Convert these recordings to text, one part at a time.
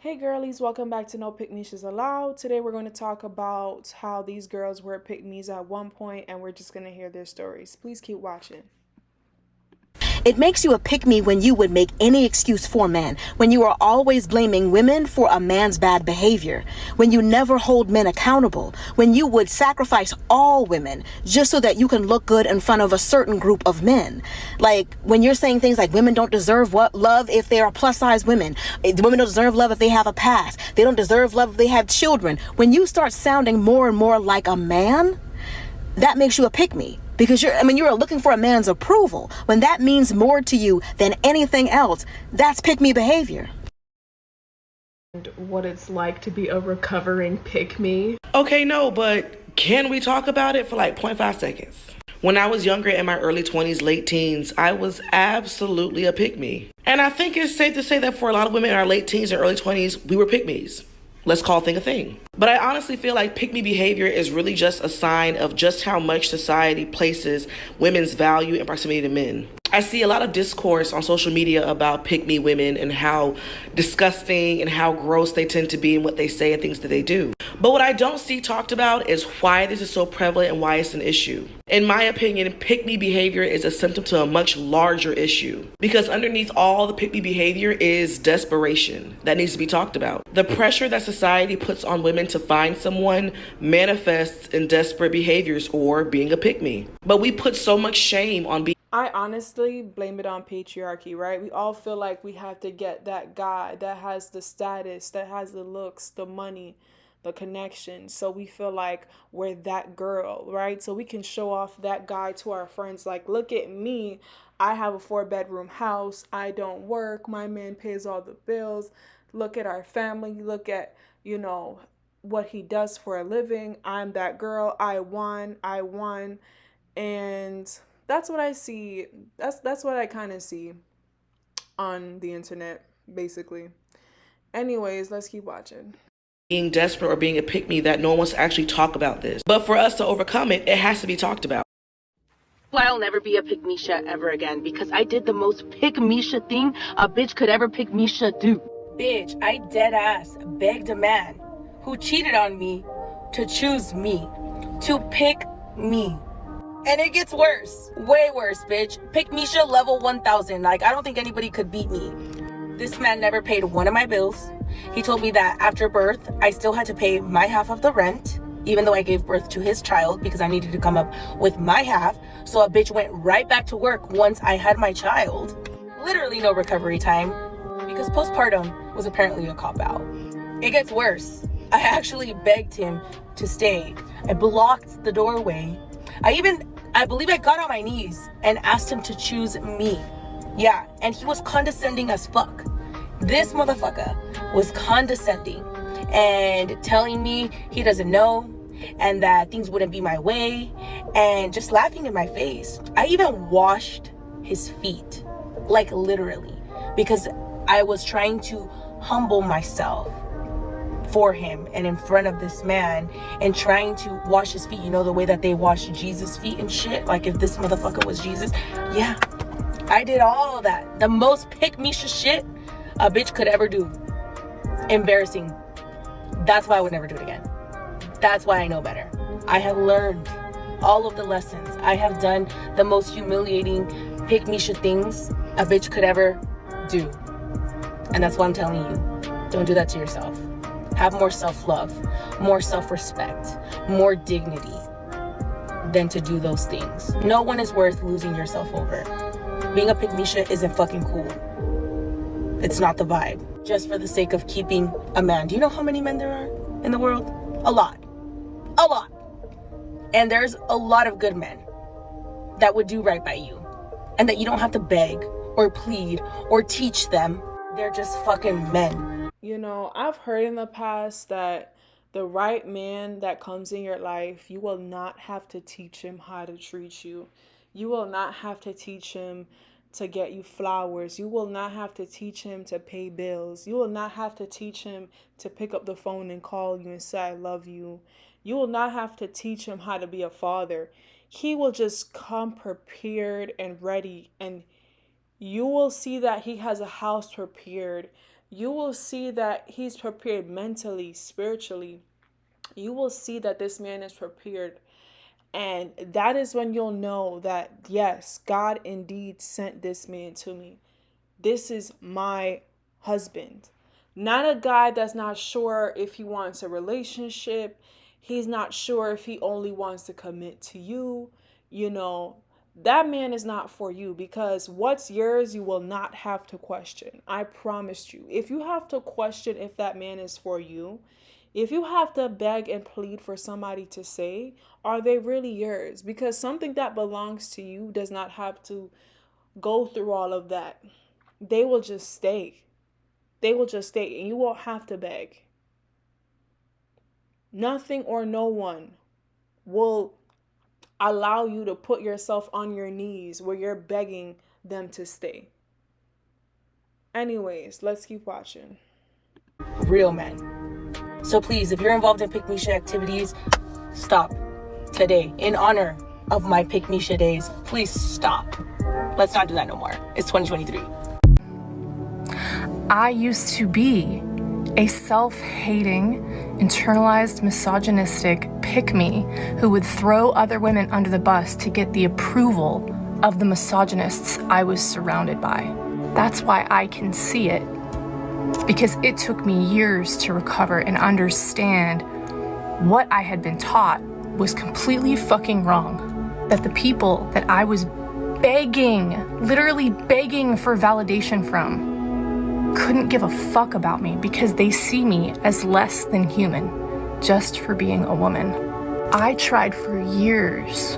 Hey girlies, welcome back to No Pickmeishas Allowed. Today we're going to talk about how these girls were pick me's at one point and we're just going to hear their stories. Please keep watching. It makes you a pick-me when you would make any excuse for men, when you are always blaming women for a man's bad behavior, when you never hold men accountable, when you would sacrifice all women just so that you can look good in front of a certain group of men. Like when you're saying things like women don't deserve love if they are plus-size women, women don't deserve love if they have a past, they don't deserve love if they have children. When you start sounding more and more like a man, that makes you a pick-me. Because you're looking for a man's approval. When that means more to you than anything else, that's pick-me behavior. And what it's like to be a recovering pick me. Okay, no, but can we talk about it for like 0.5 seconds? When I was younger, in my early 20s, late teens, I was absolutely a pick-me. And I think it's safe to say that for a lot of women in our late teens and early 20s, we were pick-me's. Let's call a thing a thing. But I honestly feel like pick-me behavior is really just a sign of just how much society places women's value and proximity to men. I see a lot of discourse on social media about pick-me women and how disgusting and how gross they tend to be and what they say and things that they do. But what I don't see talked about is why this is so prevalent and why it's an issue. In my opinion, pick-me behavior is a symptom to a much larger issue, because underneath all the pick-me behavior is desperation that needs to be talked about. The pressure that society puts on women to find someone manifests in desperate behaviors or being a pick-me. But we put so much shame on being. I honestly blame it on patriarchy, right? We all feel like we have to get that guy that has the status, that has the looks, the money, the connection. So we feel like we're that girl, right? So we can show off that guy to our friends like, look at me. I have a 4-bedroom house. I don't work. My man pays all the bills. Look at our family. Look at, what he does for a living. I'm that girl. I won. And that's what I see. That's what I kind of see on the internet, basically. Anyways, let's keep watching. Being desperate or being a pick-me that no one wants to actually talk about this. But for us to overcome it, it has to be talked about. I'll never be a pickmeisha ever again because I did the most pickmeisha thing a bitch could ever pickmeisha do. Bitch, I dead ass begged a man who cheated on me to choose me, to pick me. And it gets worse, way worse, bitch. Pickmeisha level 1000. Like, I don't think anybody could beat me. This man never paid one of my bills. He told me that after birth, I still had to pay my half of the rent, even though I gave birth to his child because I needed to come up with my half. So a bitch went right back to work once I had my child. Literally no recovery time because postpartum was apparently a cop-out. It gets worse. I actually begged him to stay. I blocked the doorway. I believe I got on my knees and asked him to choose me. Yeah, and he was condescending as fuck. This motherfucker was condescending and telling me he doesn't know and that things wouldn't be my way and just laughing in my face. I even washed his feet, like literally, because I was trying to humble myself for him and in front of this man and trying to wash his feet, the way that they wash Jesus' feet and shit. Like if this motherfucker was Jesus. Yeah, I did all that. The most pick-meisha shit a bitch could ever do. Embarrassing. That's why I would never do it again. That's why I know better. I have learned all of the lessons. I have done the most humiliating pick-meisha things a bitch could ever do. And that's why I'm telling you, don't do that to yourself. Have more self-love, more self-respect, more dignity than to do those things. No one is worth losing yourself over. Being a pickmeisha isn't fucking cool. It's not the vibe. Just for the sake of keeping a man. Do you know how many men there are in the world? A lot. A lot. And there's a lot of good men that would do right by you. And that you don't have to beg or plead or teach them. They're just fucking men. I've heard in the past that the right man that comes in your life, you will not have to teach him how to treat you. You will not have to teach him to get you flowers. You will not have to teach him to pay bills. You will not have to teach him to pick up the phone and call you and say, I love you. You will not have to teach him how to be a father. He will just come prepared and ready, and you will see that he has a house prepared, you will see that he's prepared mentally, spiritually. You will see that this man is prepared. And that is when you'll know that, yes, God indeed sent this man to me. This is my husband. Not a guy that's not sure if he wants a relationship. He's not sure if he only wants to commit to you. You know, that man is not for you, because what's yours, you will not have to question. I promised you. If you have to question if that man is for you, if you have to beg and plead for somebody to say, are they really yours? Because something that belongs to you does not have to go through all of that. They will just stay. They will just stay, and you won't have to beg. Nothing or no one will allow you to put yourself on your knees where you're begging them to stay. Anyways, let's keep watching. Real men. So please, if you're involved in Pickmeisha activities, stop today. In honor of my Pickmeisha days, please stop. Let's not do that no more. It's 2023. I used to be a self-hating, internalized, misogynistic pick-me who would throw other women under the bus to get the approval of the misogynists I was surrounded by. That's why I can see it. Because it took me years to recover and understand what I had been taught was completely fucking wrong. That the people that I was begging, literally begging for validation from, couldn't give a fuck about me because they see me as less than human just for being a woman. I tried for years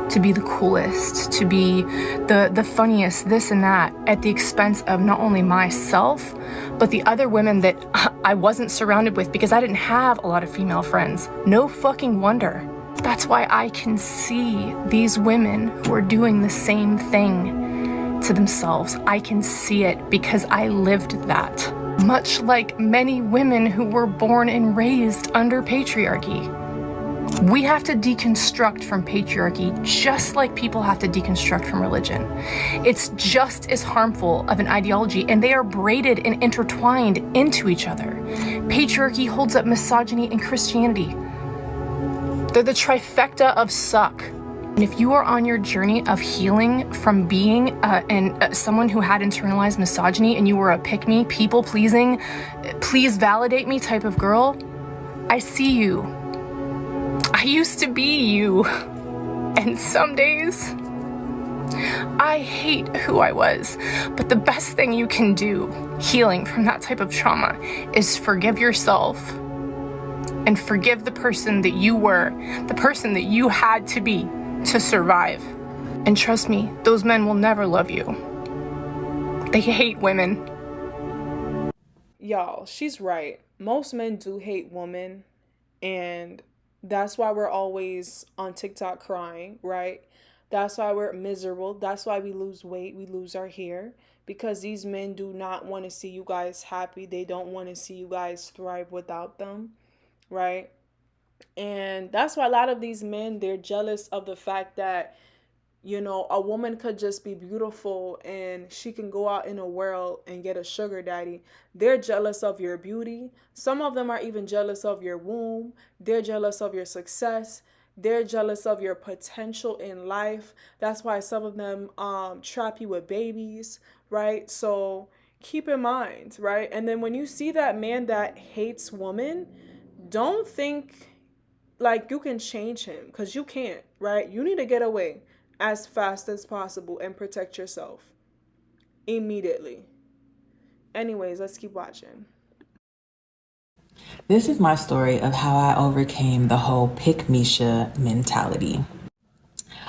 to be the coolest, to be the funniest, this and that, at the expense of not only myself, but the other women that I wasn't surrounded with, because I didn't have a lot of female friends. No fucking wonder. That's why I can see these women who are doing the same thing to themselves. I can see it because I lived that. Much like many women who were born and raised under patriarchy. We have to deconstruct from patriarchy just like people have to deconstruct from religion. It's just as harmful of an ideology, and they are braided and intertwined into each other. Patriarchy holds up misogyny and Christianity. They're the trifecta of suck. And if you are on your journey of healing from being someone who had internalized misogyny, and you were a pick-me, people-pleasing, please validate me type of girl, I see you. I used to be you. And some days, I hate who I was. But the best thing you can do, healing from that type of trauma, is forgive yourself. And forgive the person that you were, the person that you had to be to survive. And trust me, those men will never love you. They hate women. Y'all, she's right. Most men do hate women, and that's why we're always on TikTok crying, right? That's why we're miserable. That's why we lose weight, we lose our hair, because these men do not want to see you guys happy. They don't want to see you guys thrive without them, right? And that's why a lot of these men, they're jealous of the fact that, you know, a woman could just be beautiful and she can go out in the world and get a sugar daddy. They're jealous of your beauty. Some of them are even jealous of your womb. They're jealous of your success. They're jealous of your potential in life. That's why some of them trap you with babies, right? So keep in mind, right? And then when you see that man that hates women, don't think like you can change him, because you can't, right? You need to get away as fast as possible and protect yourself immediately. Anyways, let's keep watching. This is my story of how I overcame the whole Pickmeisha mentality.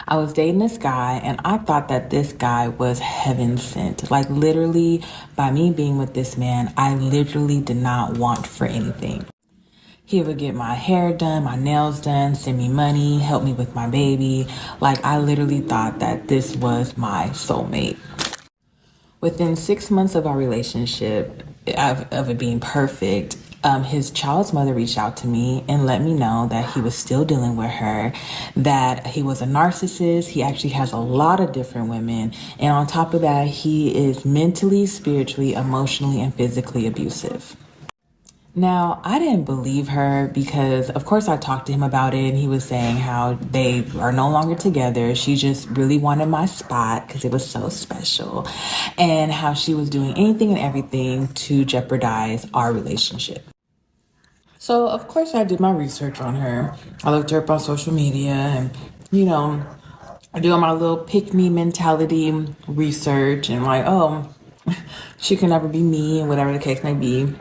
I was dating this guy, and I thought that this guy was heaven sent. Like, literally, by me being with this man, I literally did not want for anything. He would get my hair done, my nails done, send me money, help me with my baby. Like, I literally thought that this was my soulmate. Within 6 months of our relationship, of it being perfect, his child's mother reached out to me and let me know that he was still dealing with her, that he was a narcissist. He actually has a lot of different women. And on top of that, he is mentally, spiritually, emotionally, and physically abusive. Now, I didn't believe her because, of course, I talked to him about it and he was saying how they are no longer together. She just really wanted my spot because it was so special, and how she was doing anything and everything to jeopardize our relationship. So, of course, I did my research on her. I looked her up on social media and, you know, doing my little pick me mentality research and like, oh, she can never be me and whatever the case may be.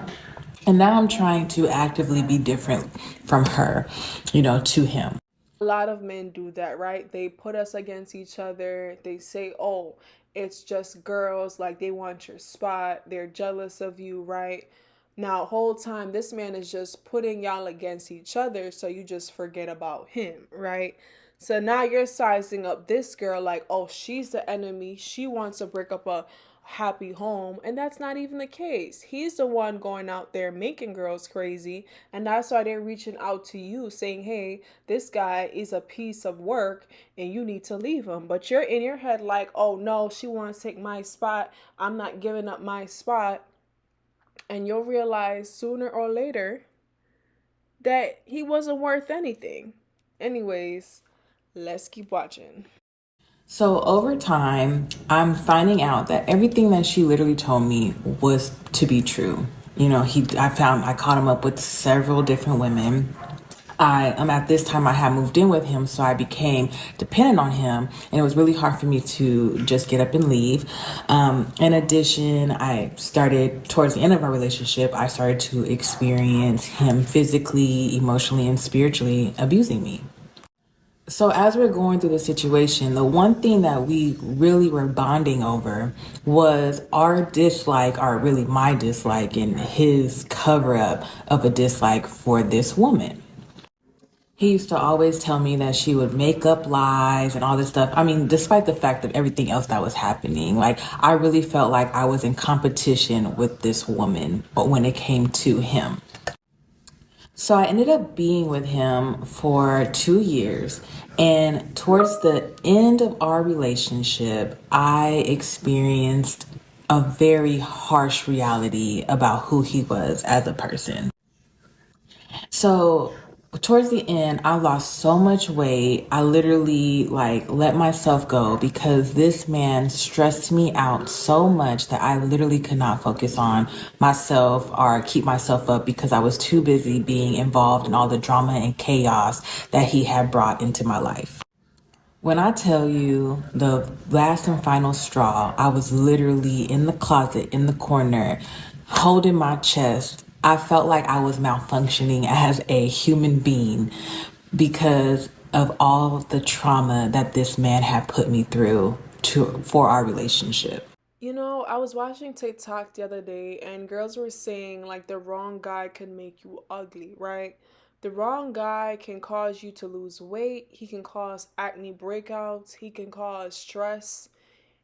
And now I'm trying to actively be different from her, to him. A lot of men do that, right? They put us against each other. They say, oh, it's just girls, like they want your spot. They're jealous of you, right? Now, whole time, this man is just putting y'all against each other, so you just forget about him, right? So now you're sizing up this girl like, oh, she's the enemy. She wants to break up a happy home. And that's not even the case. He's the one going out there making girls crazy. And that's why they're reaching out to you saying, hey, this guy is a piece of work and you need to leave him. But you're in your head like, oh no, she wants to take my spot. I'm not giving up my spot. And you'll realize sooner or later that he wasn't worth anything. Anyways, let's keep watching. So over time, I'm finding out that everything that she literally told me was to be true. I caught him up with several different women. At this time I had moved in with him, so I became dependent on him, and it was really hard for me to just get up and leave. In addition, I started towards the end of our relationship, I started to experience him physically, emotionally, and spiritually abusing me. So as we're going through the situation, the one thing that we really were bonding over was our dislike, or really my dislike, and his cover up of a dislike for this woman. He used to always tell me that she would make up lies and all this stuff. I mean, despite the fact of everything else that was happening, like I really felt like I was in competition with this woman, but when it came to him. So I ended up being with him for 2 years. And towards the end of our relationship, I experienced a very harsh reality about who he was as a person. So towards the end, I lost so much weight. I literally let myself go because this man stressed me out so much that I literally could not focus on myself or keep myself up because I was too busy being involved in all the drama and chaos that he had brought into my life. When I tell you the last and final straw, I was literally in the closet, in the corner, holding my chest. I felt like I was malfunctioning as a human being because of all of the trauma that this man had put me through for our relationship. I was watching TikTok the other day and girls were saying like the wrong guy can make you ugly, right? The wrong guy can cause you to lose weight. He can cause acne breakouts. He can cause stress.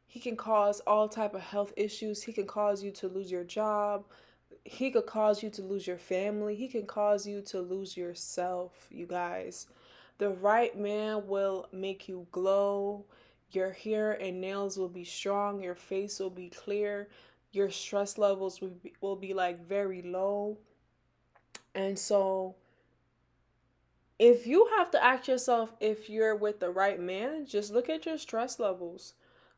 He can cause all type of health issues. He can cause you to lose your job. He could cause you to lose your family. He can cause you to lose yourself, you guys. The right man will make you glow. Your hair and nails will be strong. Your face will be clear. Your stress levels will be like very low. And so if you have to ask yourself if you're with the right man, just look at your stress levels.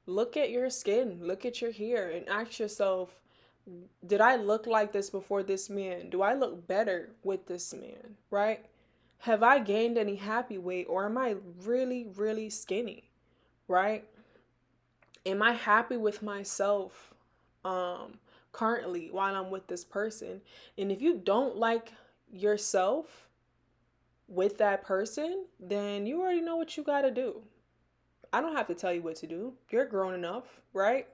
Look at your skin. Look at your hair and ask yourself, did I look like this before this man? Do I look better with this man? Right? Have I gained any happy weight or am I really, really skinny? Right? Am I happy with myself currently while I'm with this person? And if you don't like yourself with that person, then you already know what you got to do. I don't have to tell you what to do. You're grown enough, right?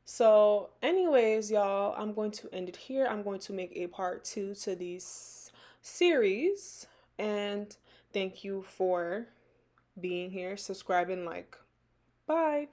So, anyways, y'all, I'm going to end it here. I'm going to make a part 2 to this series. And thank you for being here, subscribing, like. Bye.